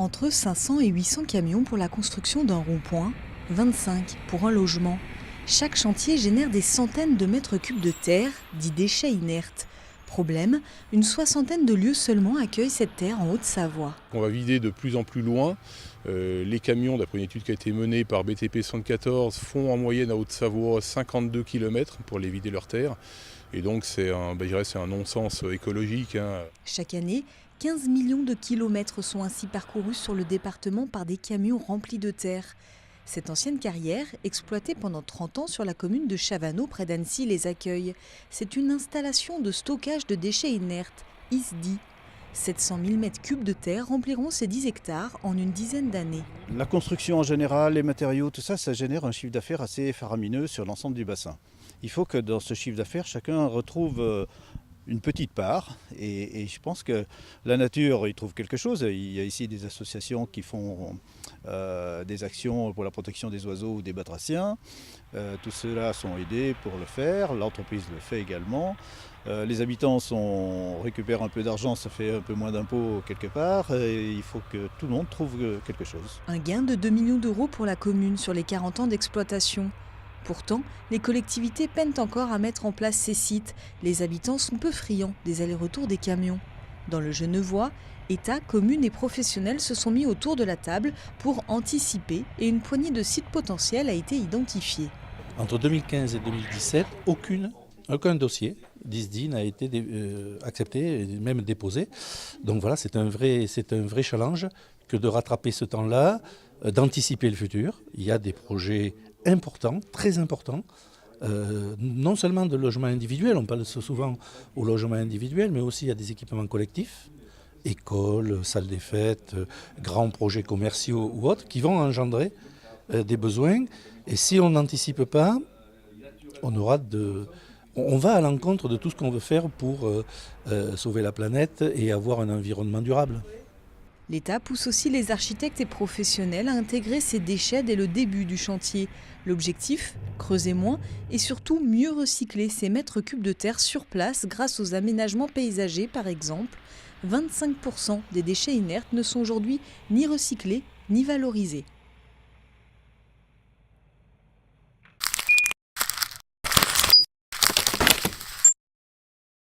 Entre 500 et 800 camions pour la construction d'un rond-point, 25 pour un logement. Chaque chantier génère des centaines de mètres cubes de terre, dits déchets inertes. Problème, une soixantaine de lieux seulement accueillent cette terre en Haute-Savoie. On va vider de plus en plus loin. Les camions, d'après une étude qui a été menée par BTP 74, font en moyenne à Haute-Savoie 52 km pour les vider leur terre. Et donc c'est un non-sens écologique. Chaque année, 15 millions de kilomètres sont ainsi parcourus sur le département par des camions remplis de terre. Cette ancienne carrière, exploitée pendant 30 ans sur la commune de Chavanneau près d'Annecy, les accueille. C'est une installation de stockage de déchets inertes, ISDI. 700 000 m3 de terre rempliront ces 10 hectares en une dizaine d'années. La construction en général, les matériaux, tout ça, ça génère un chiffre d'affaires assez faramineux sur l'ensemble du bassin. Il faut que dans ce chiffre d'affaires, chacun retrouve une petite part et je pense que la nature y trouve quelque chose. Il y a ici des associations qui font des actions pour la protection des oiseaux ou des batraciens. Tous ceux-là sont aidés pour le faire, l'entreprise le fait également. Les habitants récupèrent un peu d'argent, ça fait un peu moins d'impôts quelque part. Et il faut que tout le monde trouve quelque chose. Un gain de 2 millions d'euros pour la commune sur les 40 ans d'exploitation. Pourtant, les collectivités peinent encore à mettre en place ces sites. Les habitants sont peu friands des allers-retours des camions. Dans le Genevois, État, communes et professionnels se sont mis autour de la table pour anticiper et une poignée de sites potentiels a été identifiée. Entre 2015 et 2017, aucun dossier d'ISDI n'a été accepté et même déposé. Donc voilà, c'est un vrai challenge que de rattraper ce temps-là, d'anticiper le futur. Il y a des projets importants, très importants, non seulement de logements individuels, on parle souvent au logement individuel, mais aussi à des équipements collectifs, écoles, salles des fêtes, grands projets commerciaux ou autres, qui vont engendrer des besoins. Et si on n'anticipe pas, on va à l'encontre de tout ce qu'on veut faire pour sauver la planète et avoir un environnement durable. L'État pousse aussi les architectes et professionnels à intégrer ces déchets dès le début du chantier. L'objectif, creuser moins et surtout mieux recycler ces mètres cubes de terre sur place grâce aux aménagements paysagers par exemple. 25% des déchets inertes ne sont aujourd'hui ni recyclés ni valorisés.